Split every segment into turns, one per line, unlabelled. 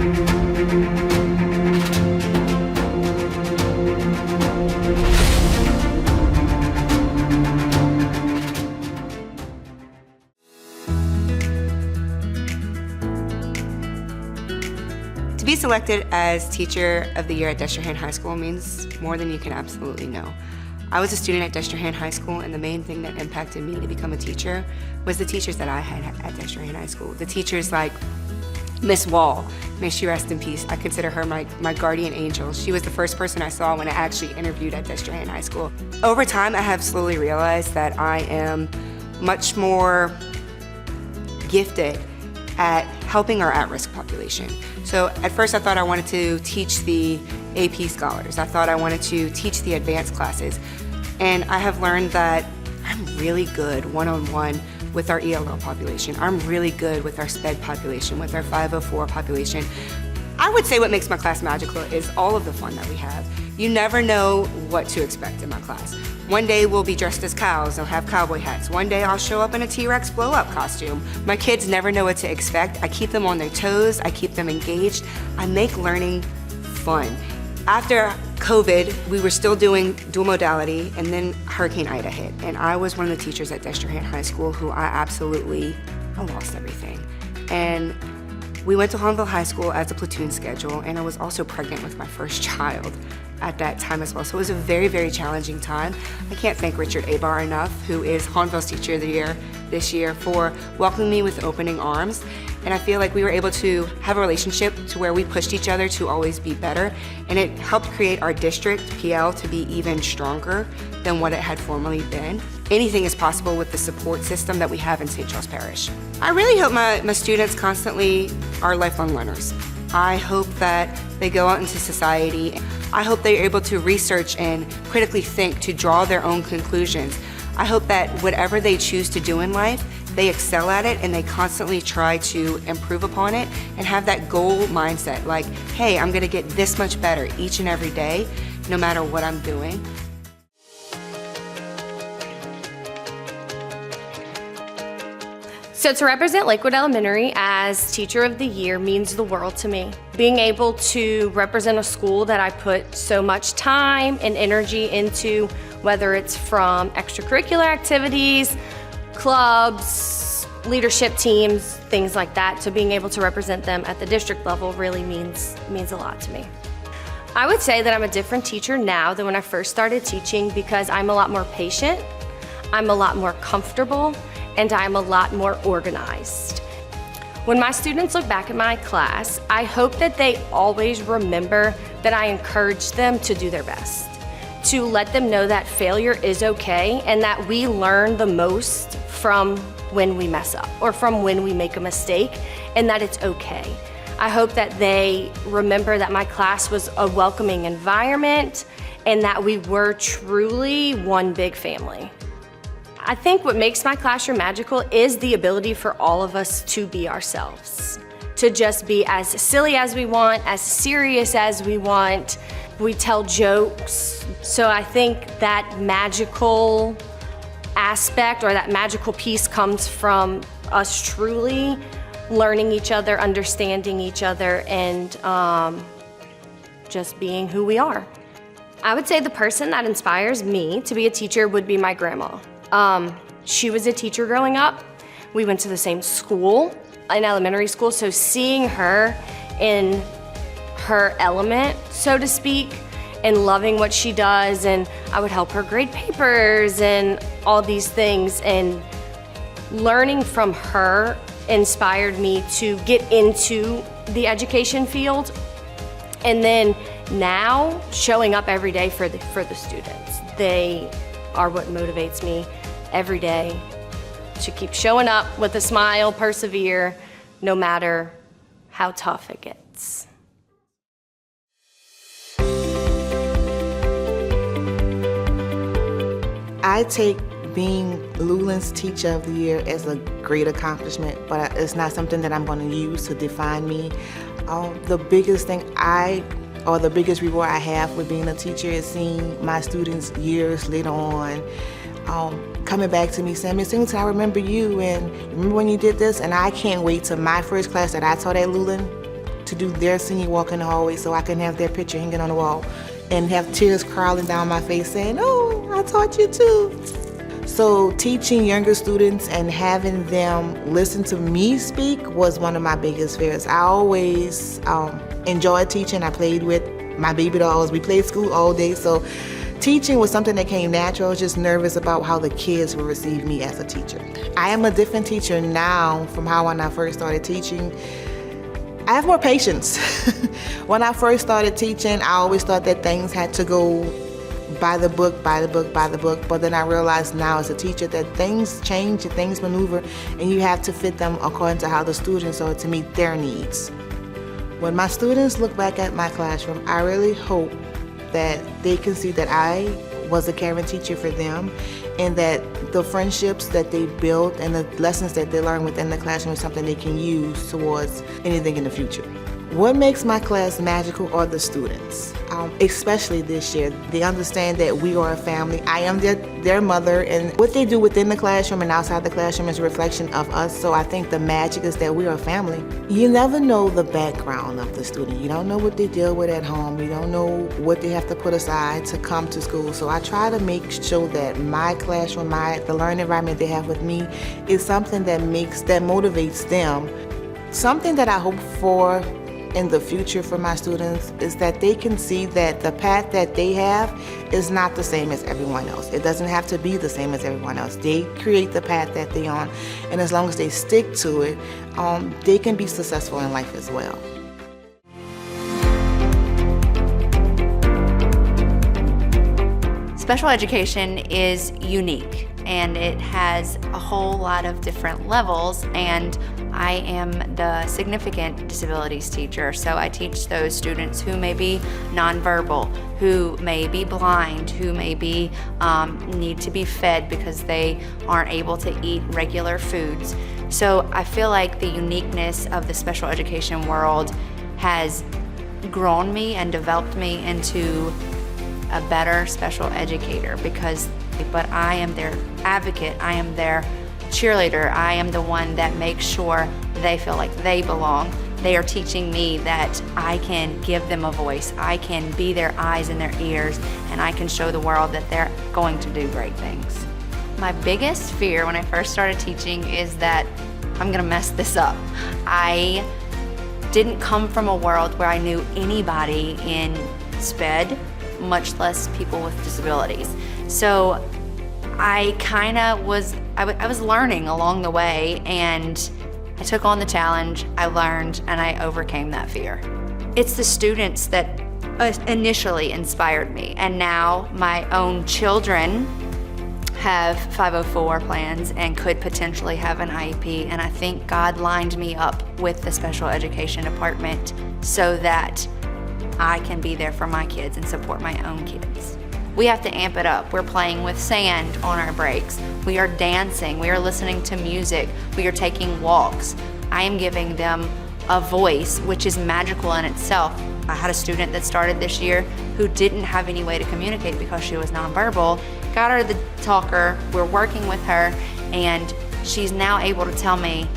To be selected as Teacher of the Year at Destrehan High School means more than you can absolutely know. I was a student at Destrehan High School, and the main thing that impacted me to become a teacher was the teachers that I had at Destrehan High School. The teachers like Miss Wall, may she rest in peace. I consider her my guardian angel. She was the first person I saw when I actually interviewed at Destrehan High School. Over time, I have slowly realized that I am much more gifted at helping our at-risk population. So at first I thought I wanted to teach the AP scholars. I thought I wanted to teach the advanced classes. And I have learned that I'm really good one-on-one with our ELL population. I'm really good with our SPED population, with our 504 population. I would say what makes my class magical is all of the fun that we have. You never know what to expect in my class. One day we'll be dressed as cows, they'll have cowboy hats. One day I'll show up in a T-Rex blow-up costume. My kids never know what to expect. I keep them on their toes, I keep them engaged. I make learning fun. After COVID, we were still doing dual modality, and then Hurricane Ida hit. And I was one of the teachers at Destrehan High School who I lost everything. And we went to Hahnville High School as a platoon schedule, and I was also pregnant with my first child at that time as well. So it was a very, very challenging time. I can't thank Richard Abar enough, who is Hahnville's Teacher of the Year this year, for welcoming me with opening arms. And I feel like we were able to have a relationship to where we pushed each other to always be better. And it helped create our district, PL, to be even stronger than what it had formerly been. Anything is possible with the support system that we have in St. Charles Parish. I really hope my students constantly are lifelong learners. I hope that they go out into society. I hope they're able to research and critically think to draw their own conclusions. I hope that whatever they choose to do in life, they excel at it and they constantly try to improve upon it and have that goal mindset, like, hey, I'm gonna get this much better each and every day, no matter what I'm doing.
So to represent Lakewood Elementary as Teacher of the Year means the world to me. Being able to represent a school that I put so much time and energy into, whether it's from extracurricular activities, clubs, leadership teams, things like that, to being able to represent them at the district level really means a lot to me. I would say that I'm a different teacher now than when I first started teaching because I'm a lot more patient, I'm a lot more comfortable, and I'm a lot more organized. When my students look back at my class, I hope that they always remember that I encourage them to do their best, to let them know that failure is okay and that we learn the most from when we mess up or from when we make a mistake, and that it's okay. I hope that they remember that my class was a welcoming environment and that we were truly one big family. I think what makes my classroom magical is the ability for all of us to be ourselves, to just be as silly as we want, as serious as we want. We tell jokes. So I think that magical aspect or that magical piece comes from us truly learning each other, understanding each other, and just being who we are. I would say the person that inspires me to be a teacher would be my grandma. She was a teacher growing up. We went to the same school, in elementary school, so seeing her in her element, so to speak, and loving what she does, and I would help her grade papers and all these things, and learning from her inspired me to get into the education field, and then now showing up every day for the students. They are what motivates me every day to keep showing up with a smile, persevere, no matter how tough it gets.
I take being Lulin's Teacher of the Year as a great accomplishment, but it's not something that I'm going to use to define me. The biggest reward I have with being a teacher is seeing my students years later on coming back to me saying, Miss Singleton, I remember you, and remember when you did this? And I can't wait till my first class that I taught at Lulin to do their senior walk in the hallway so I can have their picture hanging on the wall and have tears crawling down my face saying, "Oh, I taught you too." So teaching younger students and having them listen to me speak was one of my biggest fears. I always enjoyed teaching. I played with my baby dolls. We played school all day, so teaching was something that came natural. I was just nervous about how the kids would receive me as a teacher. I am a different teacher now from how when I first started teaching. I have more patience. When I first started teaching, I always thought that things had to go by the book, by the book, by the book. But then I realized now as a teacher that things change and things maneuver, and you have to fit them according to how the students are to meet their needs. When my students look back at my classroom, I really hope that they can see that I was a caring teacher for them, and that the friendships that they built and the lessons that they learned within the classroom is something they can use towards anything in the future. What makes my class magical are the students, especially this year. They understand that we are a family. I am their mother, and what they do within the classroom and outside the classroom is a reflection of us. So I think the magic is that we are a family. You never know the background of the student. You don't know what they deal with at home. You don't know what they have to put aside to come to school. So I try to make sure that my classroom, the learning environment they have with me is something that motivates them. Something that I hope for in the future for my students is that they can see that the path that they have is not the same as everyone else. It doesn't have to be the same as everyone else. They create the path that they're on, and as long as they stick to it, they can be successful in life as well.
Special education is unique, and it has a whole lot of different levels, and I am the significant disabilities teacher, so I teach those students who may be nonverbal, who may be blind, who may be need to be fed because they aren't able to eat regular foods. So I feel like the uniqueness of the special education world has grown me and developed me into a better special educator but I am their advocate, I am their cheerleader, I am the one that makes sure they feel like they belong. They are teaching me that I can give them a voice, I can be their eyes and their ears, and I can show the world that they're going to do great things. My biggest fear when I first started teaching is that I'm gonna mess this up. I didn't come from a world where I knew anybody in SPED, much less people with disabilities. So I was learning along the way, and I took on the challenge, I learned, and I overcame that fear. It's the students that initially inspired me, and now my own children have 504 plans and could potentially have an IEP, and I think God lined me up with the special education department so that I can be there for my kids and support my own kids. We have to amp it up. We're playing with sand on our breaks. We are dancing. We are listening to music. We are taking walks. I am giving them a voice, which is magical in itself. I had a student that started this year who didn't have any way to communicate because she was nonverbal. Got her the talker. We're working with her, and she's now able to tell me,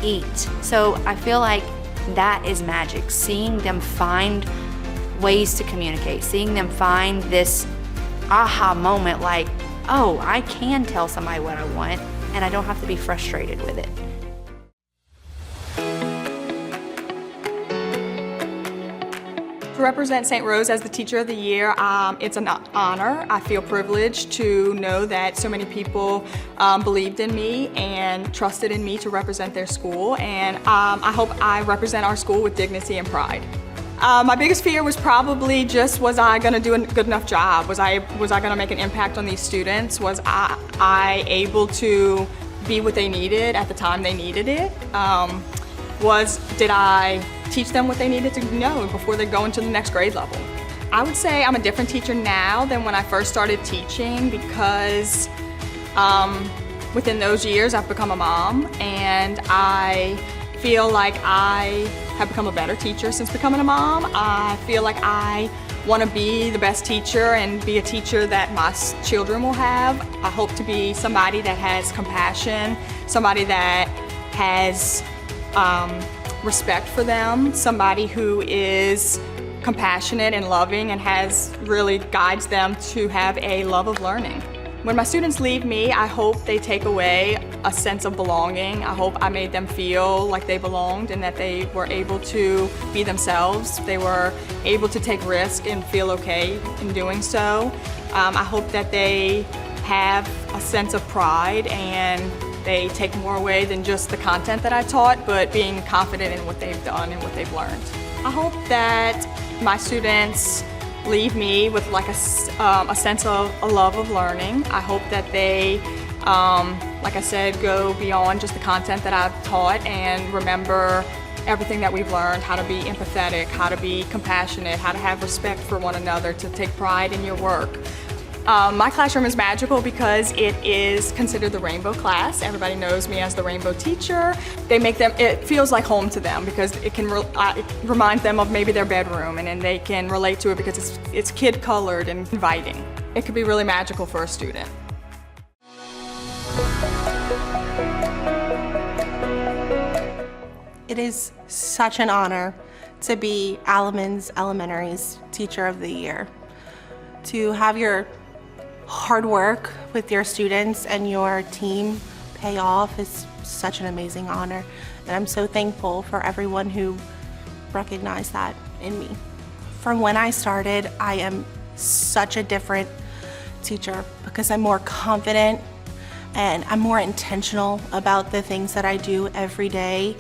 eat. So I feel like that is magic. Seeing them find ways to communicate, seeing them find this aha moment like, oh, I can tell somebody what I want and I don't have to be frustrated with it.
To represent St. Rose as the Teacher of the Year, it's an honor. I feel privileged to know that so many people believed in me and trusted in me to represent their school, and I hope I represent our school with dignity and pride. My biggest fear was probably just, was I going to do a good enough job? Was I going to make an impact on these students? Was I able to be what they needed at the time they needed it? Did I teach them what they needed to know before they go into the next grade level? I would say I'm a different teacher now than when I first started teaching, because within those years I've become a mom, and I feel like I have become a better teacher since becoming a mom. I feel like I want to be the best teacher and be a teacher that my children will have. I hope to be somebody that has compassion, somebody that has respect for them, somebody who is compassionate and loving and really guides them to have a love of learning. When my students leave me, I hope they take away a sense of belonging. I hope I made them feel like they belonged and that they were able to be themselves. They were able to take risks and feel okay in doing so. I hope that they have a sense of pride and they take more away than just the content that I taught, but being confident in what they've done and what they've learned. I hope that my students leave me with like a sense of a love of learning. I hope that they, like I said, go beyond just the content that I've taught and remember everything that we've learned, how to be empathetic, how to be compassionate, how to have respect for one another, to take pride in your work. My classroom is magical because it is considered the rainbow class. Everybody knows me as the rainbow teacher. It feels like home to them because it reminds them of maybe their bedroom, and then they can relate to it because it's kid colored and inviting. It could be really magical for a student.
It is such an honor to be Alamance Elementary's Teacher of the Year. To have your hard work with your students and your team pay off is such an amazing honor. And I'm so thankful for everyone who recognized that in me. From when I started, I am such a different teacher because I'm more confident and I'm more intentional about the things that I do every day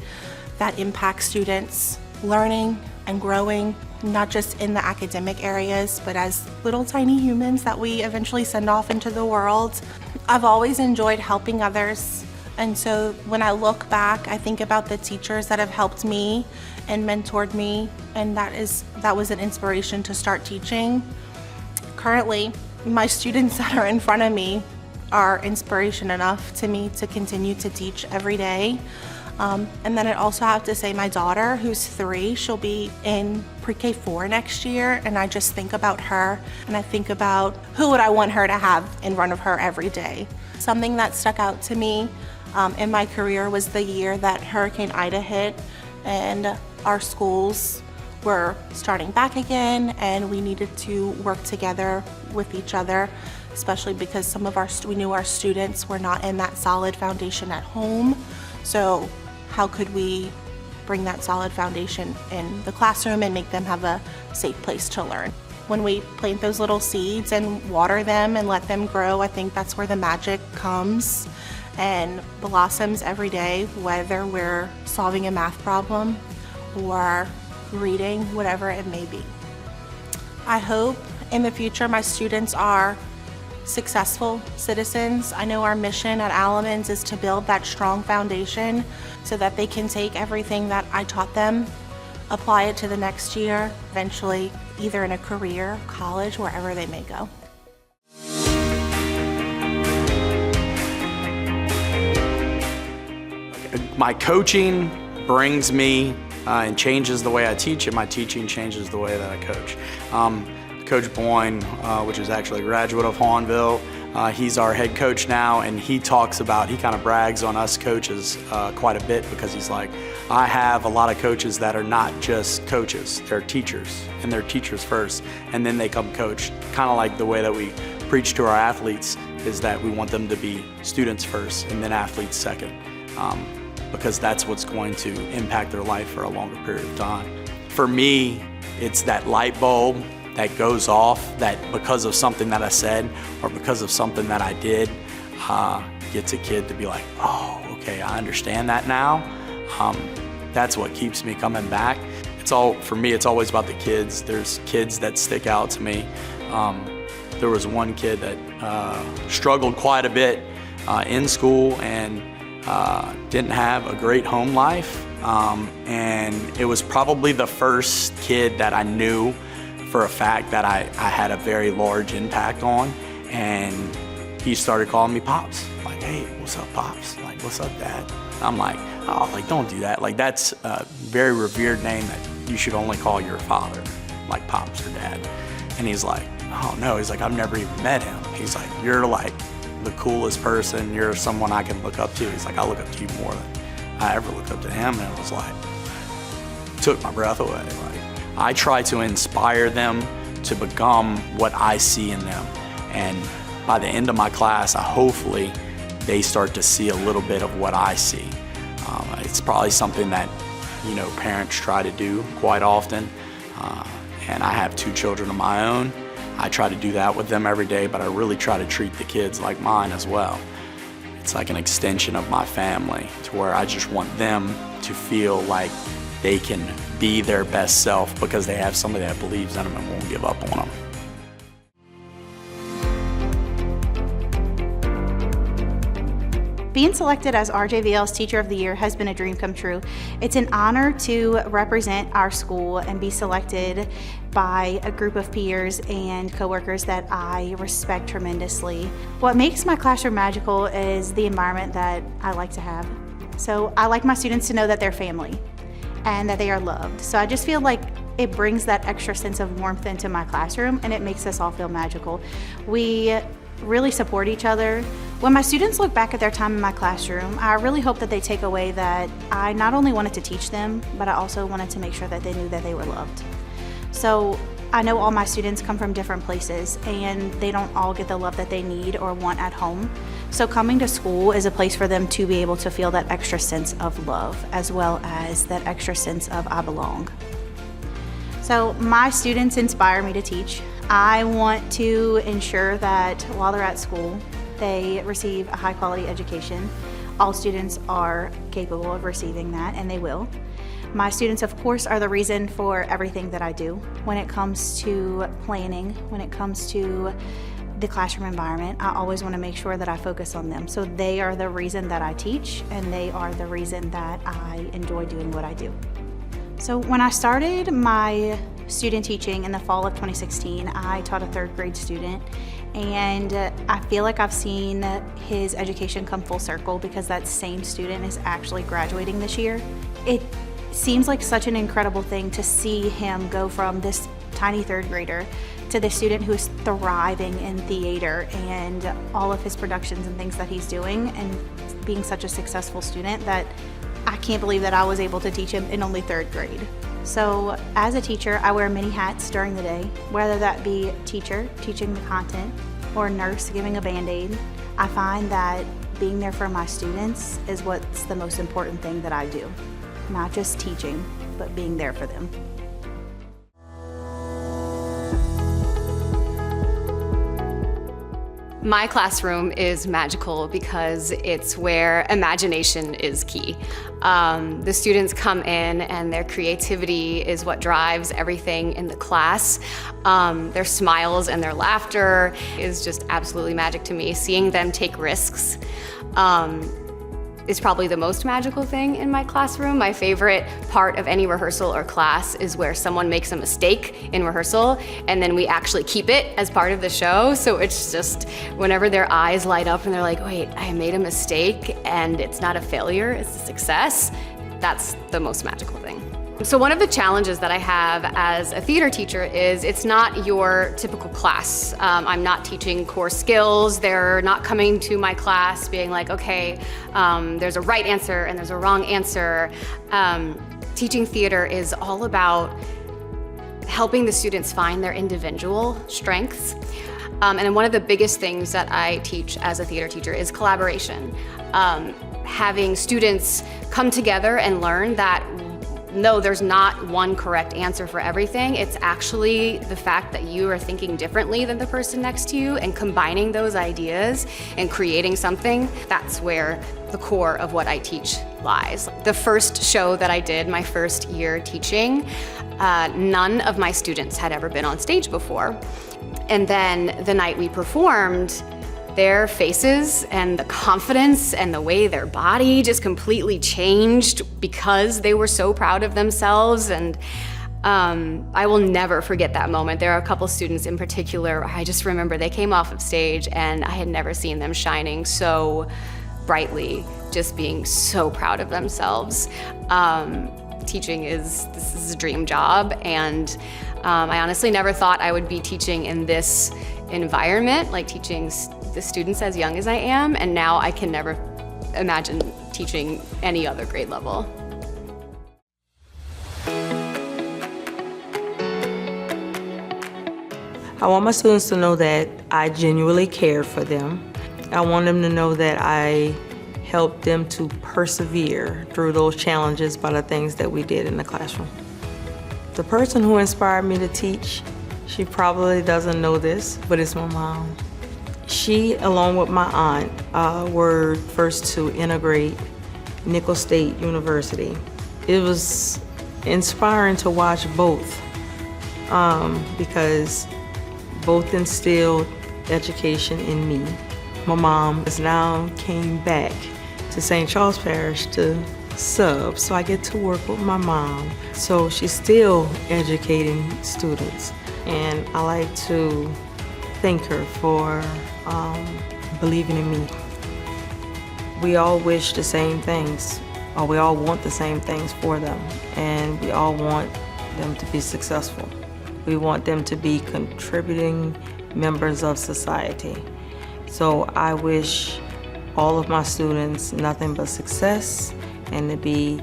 that impact students' learning and growing, not just in the academic areas, but as little tiny humans that we eventually send off into the world. I've always enjoyed helping others, and so when I look back, I think about the teachers that have helped me and mentored me, and that was an inspiration to start teaching. Currently, my students that are in front of me are inspiration enough to me to continue to teach every day. And then I also have to say my daughter, who's 3, she'll be in pre-K 4 next year, and I just think about her and I think about who would I want her to have in front of her every day. Something that stuck out to me in my career was the year that Hurricane Ida hit and our schools were starting back again and we needed to work together with each other, especially because we knew our students were not in that solid foundation at home. So how could we bring that solid foundation in the classroom and make them have a safe place to learn? When we plant those little seeds and water them and let them grow, I think that's where the magic comes and blossoms every day, whether we're solving a math problem or reading, whatever it may be. I hope in the future my students are successful citizens. I know our mission at Alamance is to build that strong foundation so that they can take everything that I taught them, apply it to the next year, eventually either in a career, college, wherever they may go.
My coaching brings me and changes the way I teach, and my teaching changes the way that I coach. Coach Boyne, which is actually a graduate of Hawnville, he's our head coach now, and he kind of brags on us coaches quite a bit because he's like, I have a lot of coaches that are not just coaches, they're teachers, and they're teachers first, and then they come coach. Kind of like the way that we preach to our athletes is that we want them to be students first and then athletes second, because that's what's going to impact their life for a longer period of time. For me, it's that light bulb that goes off that because of something that I said or because of something that I did gets a kid to be like, oh, okay, I understand that now. That's what keeps me coming back. For me, it's always about the kids. There's kids that stick out to me. There was one kid that struggled quite a bit in school and didn't have a great home life. And it was probably the first kid that I knew for a fact that I had a very large impact on, and he started calling me Pops. Like, hey, what's up, Pops? Like, what's up, Dad? I'm like, oh, like, don't do that. Like, that's a very revered name that you should only call your father, like Pops or Dad. And he's like, oh no, he's like, I've never even met him. He's like, you're like the coolest person. You're someone I can look up to. He's like, I look up to you more than I ever looked up to him. And it was like, took my breath away. Like, I try to inspire them to become what I see in them. And by the end of my class, hopefully they start to see a little bit of what I see. It's probably something that, parents try to do quite often. And I have 2 children of my own. I try to do that with them every day, but I really try to treat the kids like mine as well. It's like an extension of my family, to where I just want them to feel like they can be their best self because they have somebody that believes in them and won't give up on them.
Being selected as RJVL's Teacher of the Year has been a dream come true. It's an honor to represent our school and be selected by a group of peers and coworkers that I respect tremendously. What makes my classroom magical is the environment that I like to have. So I like my students to know that they're family and that they are loved. So I just feel like it brings that extra sense of warmth into my classroom, and it makes us all feel magical. We really support each other. When my students look back at their time in my classroom, I really hope that they take away that I not only wanted to teach them, but I also wanted to make sure that they knew that they were loved. So I know all my students come from different places and they don't all get the love that they need or want at home. So coming to school is a place for them to be able to feel that extra sense of love, as well as that extra sense of I belong. So my students inspire me to teach. I want to ensure that while they're at school, they receive a high quality education. All students are capable of receiving that, and they will. My students, of course, are the reason for everything that I do. When it comes to planning, when it comes to the classroom environment, I always want to make sure that I focus on them. So they are the reason that I teach, and they are the reason that I enjoy doing what I do. So when I started my student teaching in the fall of 2016, I taught a 3rd grade student, and I feel like I've seen his education come full circle because that same student is actually graduating this year. It seems like such an incredible thing to see him go from this tiny 3rd grader to this student who is thriving in theater and all of his productions and things that he's doing, and being such a successful student that I can't believe that I was able to teach him in only 3rd grade. So as a teacher, I wear many hats during the day, whether that be teacher, teaching the content, or nurse, giving a Band-Aid. I find that being there for my students is what's the most important thing that I do. Not just teaching, but being there for them.
My classroom is magical because it's where imagination is key. The students come in and their creativity is what drives everything in the class. Their smiles and their laughter is just absolutely magic to me. Seeing them take risks is probably the most magical thing in my classroom. My favorite part of any rehearsal or class is where someone makes a mistake in rehearsal and then we actually keep it as part of the show. So it's just whenever their eyes light up and they're like, wait, I made a mistake and it's not a failure, it's a success. That's the most magical thing. So one of the challenges that I have as a theater teacher is it's not your typical class. I'm not teaching core skills. They're not coming to my class being like, okay, there's a right answer and there's a wrong answer. Teaching theater is all about helping the students find their individual strengths. And one of the biggest things that I teach as a theater teacher is collaboration. Having students come together and learn that no, there's not one correct answer for everything. It's actually the fact that you are thinking differently than the person next to you and combining those ideas and creating something. That's where the core of what I teach lies. The first show that I did, my first year teaching, none of my students had ever been on stage before. And then the night we performed, their faces and the confidence and the way their body just completely changed because they were so proud of themselves. And I will never forget that moment. There are a couple students in particular, I just remember they came off of stage and I had never seen them shining so brightly, just being so proud of themselves. Teaching this is a dream job, and I honestly never thought I would be teaching in this environment, like teaching the students as young as I am, and now I can never imagine teaching any other grade level.
I want my students to know that I genuinely care for them. I want them to know that I helped them to persevere through those challenges by the things that we did in the classroom. The person who inspired me to teach, she probably doesn't know this, but it's my mom. She, along with my aunt, were first to integrate Nicholls State University. It was inspiring to watch both because both instilled education in me. My mom has now came back to St. Charles Parish to sub, so I get to work with my mom. So she's still educating students, and I like to thank her for believing in me. We all wish the same things, or we all want the same things for them, and we all want them to be successful. We want them to be contributing members of society. So I wish all of my students nothing but success and to be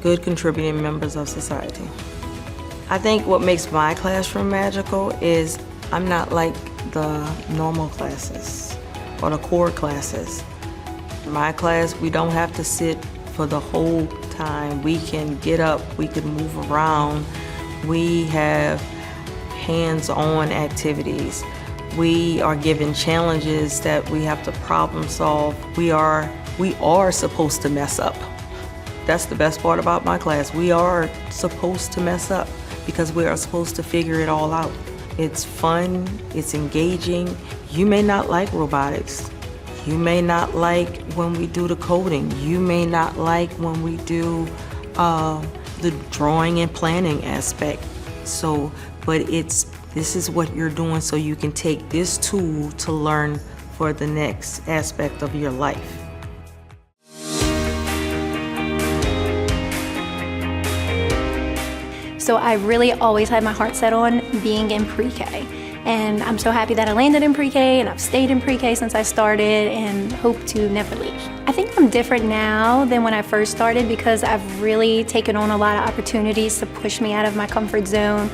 good contributing members of society. I think what makes my classroom magical is I'm not like the normal classes or the core classes. In my class, we don't have to sit for the whole time. We can get up, we can move around. We have hands-on activities. We are given challenges that we have to problem solve. We are supposed to mess up. That's the best part about my class. We are supposed to mess up because we are supposed to figure it all out. It's fun, it's engaging. You may not like robotics. You may not like when we do the coding. You may not like when we do the drawing and planning aspect. But this is what you're doing so you can take this tool to learn for the next aspect of your life.
So I really always had my heart set on being in pre-K. And I'm so happy that I landed in pre-K, and I've stayed in pre-K since I started and hope to never leave. I think I'm different now than when I first started because I've really taken on a lot of opportunities to push me out of my comfort zone,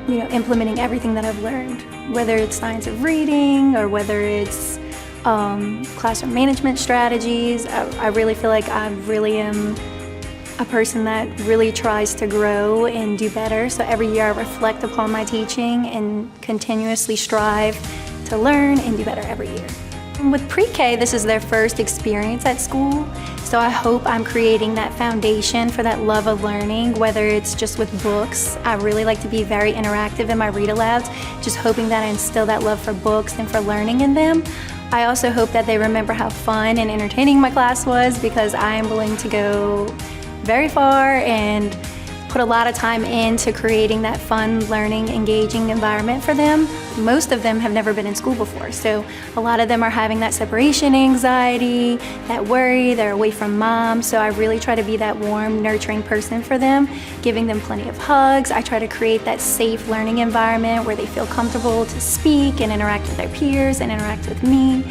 implementing everything that I've learned, whether it's science of reading or whether it's classroom management strategies. I really feel like I really am a person that really tries to grow and do better. So every year I reflect upon my teaching and continuously strive to learn and do better every year. With pre-K, this is their first experience at school. So I hope I'm creating that foundation for that love of learning, whether it's just with books. I really like to be very interactive in my read alouds, just hoping that I instill that love for books and for learning in them. I also hope that they remember how fun and entertaining my class was because I am willing to go very far and put a lot of time into creating that fun, learning, engaging environment for them. Most of them have never been in school before, so a lot of them are having that separation anxiety, that worry, they're away from mom, so I really try to be that warm, nurturing person for them, giving them plenty of hugs. I try to create that safe learning environment where they feel comfortable to speak and interact with their peers and interact with me.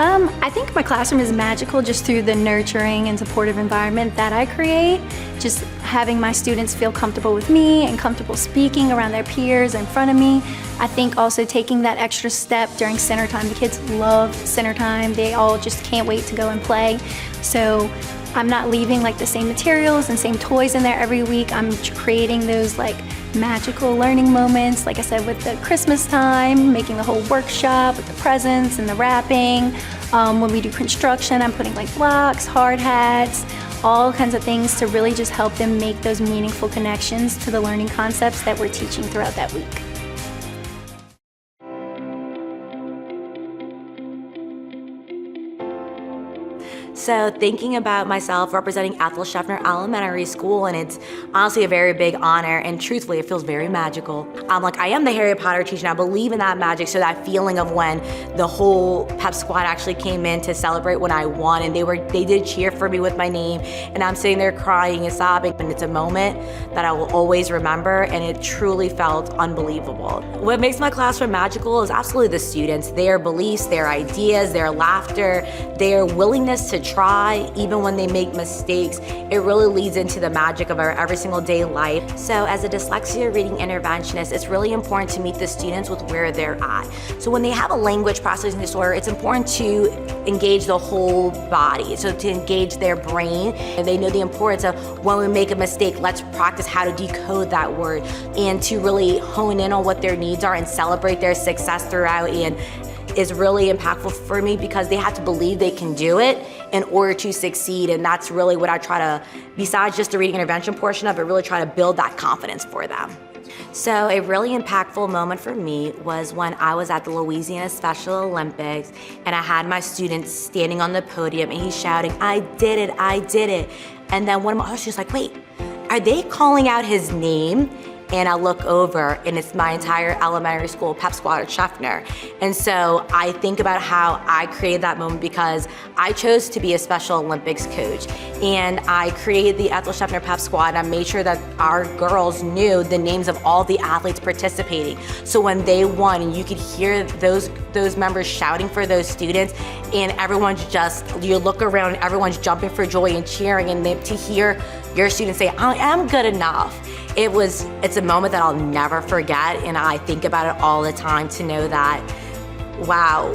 I think my classroom is magical just through the nurturing and supportive environment that I create. Just having my students feel comfortable with me and comfortable speaking around their peers in front of me. I think also taking that extra step during center time. The kids love center time. They all just can't wait to go and play. So I'm not leaving like the same materials and same toys in there every week. I'm creating those like magical learning moments, like I said, with the Christmas time, making the whole workshop with the presents and the wrapping. When we do construction, I'm putting like blocks, hard hats, all kinds of things to really just help them make those meaningful connections to the learning concepts that we're teaching throughout that week.
So thinking about myself representing Ethel Scheffner Elementary School, and it's honestly a very big honor, and truthfully, it feels very magical. I am the Harry Potter teacher, and I believe in that magic, so that feeling of when the whole pep squad actually came in to celebrate when I won, and they did cheer for me with my name, and I'm sitting there crying and sobbing, and it's a moment that I will always remember, and it truly felt unbelievable. What makes my classroom magical is absolutely the students, their beliefs, their ideas, their laughter, their willingness to try, even when they make mistakes, it really leads into the magic of our every single day life. So as a dyslexia reading interventionist, it's really important to meet the students with where they're at. So when they have a language processing disorder, it's important to engage the whole body, so to engage their brain. And they know the importance of when we make a mistake, let's practice how to decode that word, and to really hone in on what their needs are and celebrate their success throughout, and is really impactful for me because they have to believe they can do it in order to succeed. And that's really what I try to, besides just the reading intervention portion of it, really try to build that confidence for them. So a really impactful moment for me was when I was at the Louisiana Special Olympics and I had my student standing on the podium and he's shouting, "I did it, I did it." And then one of my she's like, "Wait, are they calling out his name?" And I look over and it's my entire elementary school pep squad at Schaffner. And so I think about how I created that moment because I chose to be a Special Olympics coach. And I created the Ethel Schaffner pep squad and I made sure that our girls knew the names of all the athletes participating. So when they won, and you could hear those members shouting for those students, and everyone's just, you look around, everyone's jumping for joy and cheering, and to hear your students say, "I am good enough." It's a moment that I'll never forget, and I think about it all the time to know that, wow,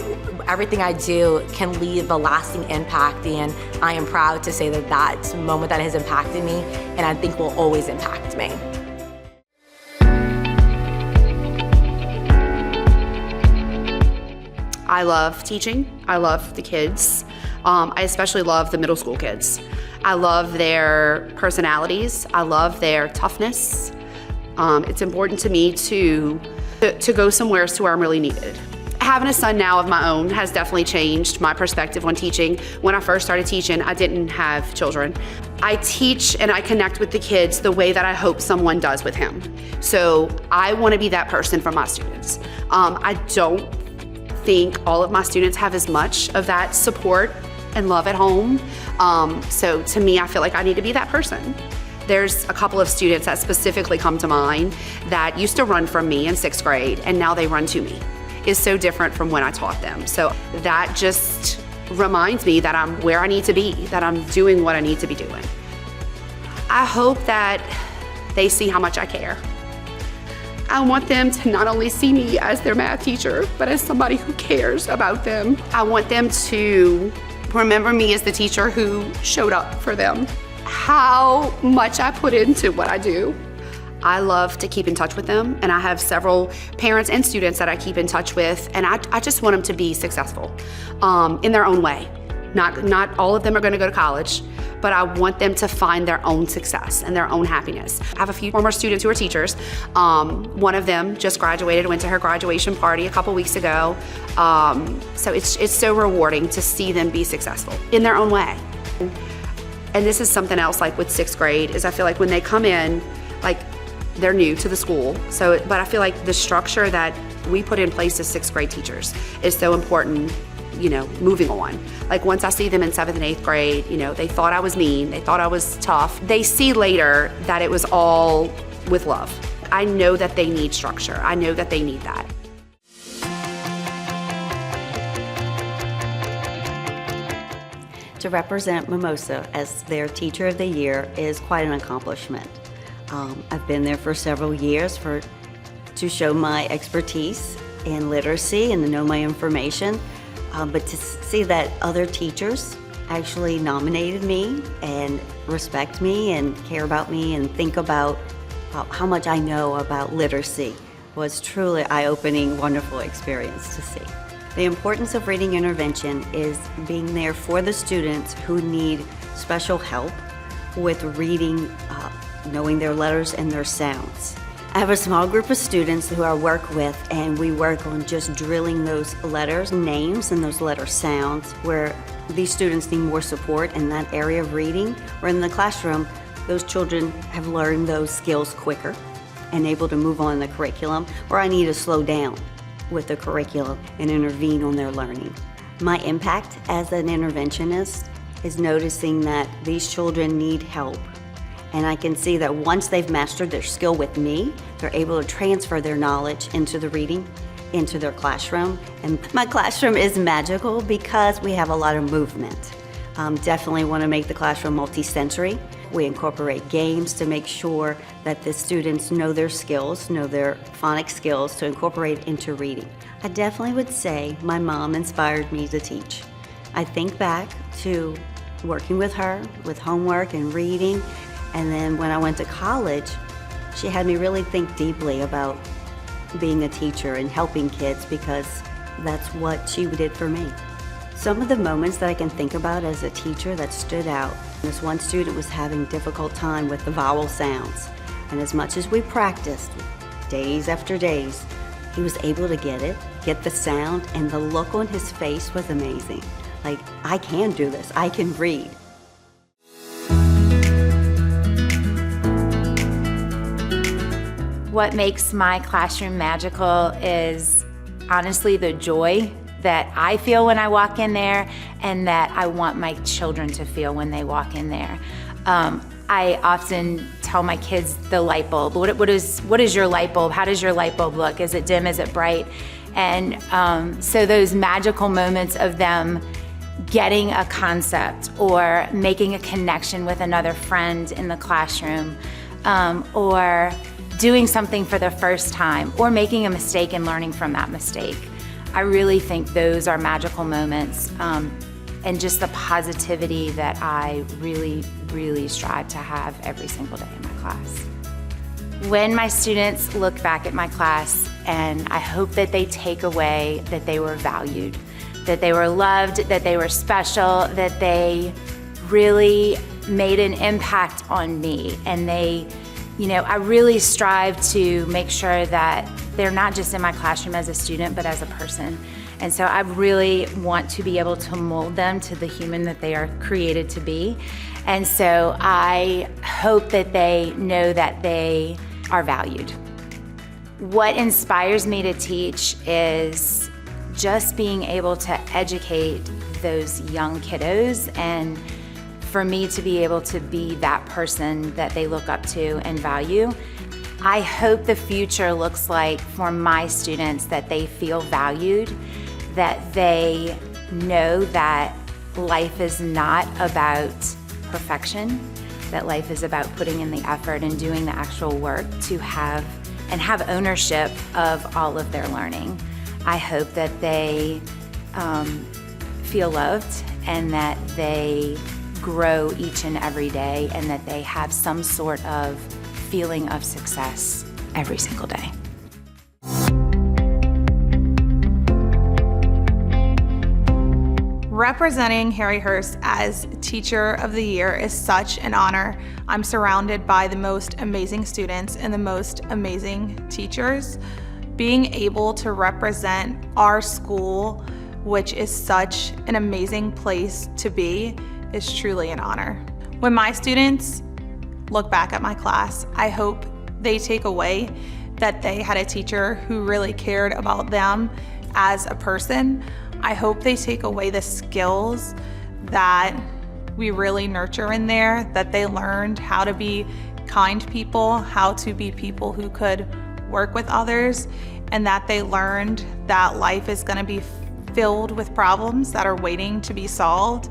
everything I do can leave a lasting impact, and I am proud to say that that's a moment that has impacted me, and I think will always impact me.
I love teaching. I love the kids. I especially love the middle school kids. I love their personalities. I love their toughness. It's important to me to go somewhere where I'm really needed. Having a son now of my own has definitely changed my perspective on teaching. When I first started teaching, I didn't have children. I teach and I connect with the kids the way that I hope someone does with him. So I want to be that person for my students. I don't think all of my students have as much of that support and love at home. So to me, I feel like I need to be that person. There's a couple of students that specifically come to mind that used to run from me in 6th grade and now they run to me. It's so different from when I taught them. So that just reminds me that I'm where I need to be, that I'm doing what I need to be doing. I hope that they see how much I care. I want them to not only see me as their math teacher, but as somebody who cares about them. I want them to remember me as the teacher who showed up for them. How much I put into what I do. I love to keep in touch with them, and I have several parents and students that I keep in touch with, and I just want them to be successful in their own way. Not all of them are going to go to college, but I want them to find their own success and their own happiness. I have a few former students who are teachers. One of them just graduated, went to her graduation party a couple weeks ago. So it's so rewarding to see them be successful in their own way. And this is something else, like with 6th grade, is I feel like when they come in, like they're new to the school. But I feel like the structure that we put in place as 6th grade teachers is so important, you know, moving on. Like once I see them in 7th and 8th grade, you know, they thought I was mean, they thought I was tough. They see later that it was all with love. I know that they need structure. I know that they need that.
To represent Mimosa as their Teacher of the Year is quite an accomplishment. I've been there for several years to show my expertise in literacy and to know my information, but to see that other teachers actually nominated me and respect me and care about me and think about how much I know about literacy was truly eye-opening, wonderful experience to see. The importance of reading intervention is being there for the students who need special help with reading, knowing their letters and their sounds. I have a small group of students who I work with, and we work on just drilling those letters, names, and those letter sounds where these students need more support in that area of reading. Where in the classroom, those children have learned those skills quicker and able to move on in the curriculum, where I need to slow down with the curriculum and intervene on their learning. My impact as an interventionist is noticing that these children need help. And I can see that once they've mastered their skill with me, they're able to transfer their knowledge into the reading, into their classroom. And my classroom is magical because we have a lot of movement. Definitely want to make the classroom multi-sensory. We incorporate games to make sure that the students know their skills, know their phonics skills to incorporate into reading. I definitely would say my mom inspired me to teach. I think back to working with her with homework and reading, and then when I went to college, she had me really think deeply about being a teacher and helping kids because that's what she did for me. Some of the moments that I can think about as a teacher that stood out, this one student was having a difficult time with the vowel sounds, and as much as we practiced, days after days, he was able to get the sound, and the look on his face was amazing. Like, I can do this, I can read.
What makes my classroom magical is honestly the joy that I feel when I walk in there and that I want my children to feel when they walk in there. I often tell my kids the light bulb. What is your light bulb? How does your light bulb look? Is it dim? Is it bright? And so those magical moments of them getting a concept or making a connection with another friend in the classroom, or doing something for the first time, or making a mistake and learning from that mistake. I really think those are magical moments, and just the positivity that I really, really strive to have every single day in my class. When my students look back at my class, and I hope that they take away that they were valued, that they were loved, that they were special, that they really made an impact on me, and they, I really strive to make sure that they're not just in my classroom as a student, but as a person. And so I really want to be able to mold them to the human that they are created to be. And so I hope that they know that they are valued. What inspires me to teach is just being able to educate those young kiddos, and for me to be able to be that person that they look up to and value. I hope the future looks like for my students that they feel valued, that they know that life is not about perfection, that life is about putting in the effort and doing the actual work to have ownership of all of their learning. I hope that they feel loved and that they grow each and every day, and that they have some sort of feeling of success every single day.
Representing Harry Hurst as Teacher of the Year is such an honor. I'm surrounded by the most amazing students and the most amazing teachers. Being able to represent our school, which is such an amazing place to be, is truly an honor. When my students look back at my class, I hope they take away that they had a teacher who really cared about them as a person. I hope they take away the skills that we really nurture in there, that they learned how to be kind people, how to be people who could work with others, and that they learned that life is going to be filled with problems that are waiting to be solved,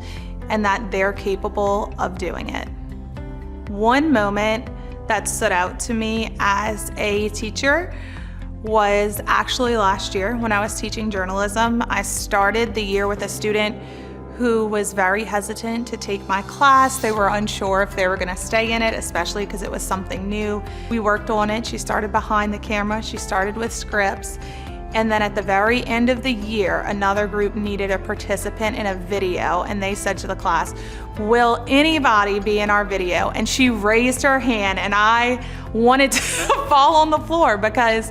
and that they're capable of doing it. One moment that stood out to me as a teacher was actually last year when I was teaching journalism. I started the year with a student who was very hesitant to take my class. They were unsure if they were going to stay in it, especially because it was something new. We worked on it. She started behind the camera. She started with scripts. And then at the very end of the year, another group needed a participant in a video, and they said to the class, "Will anybody be in our video?" And she raised her hand, and I wanted to fall on the floor because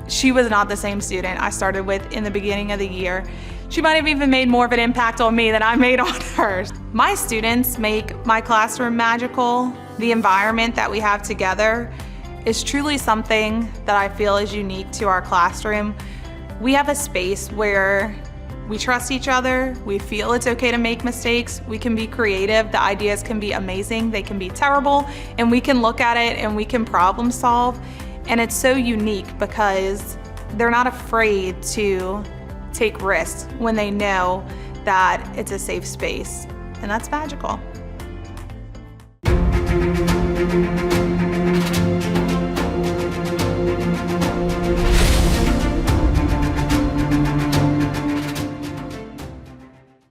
she was not the same student I started with in the beginning of the year. She might have even made more of an impact on me than I made on her. My students make my classroom magical. The environment that we have together is truly something that I feel is unique to our classroom. We have a space where we trust each other, we feel it's okay to make mistakes, we can be creative, the ideas can be amazing, they can be terrible, and we can look at it and we can problem solve. And it's so unique because they're not afraid to take risks when they know that it's a safe space. and that's magical.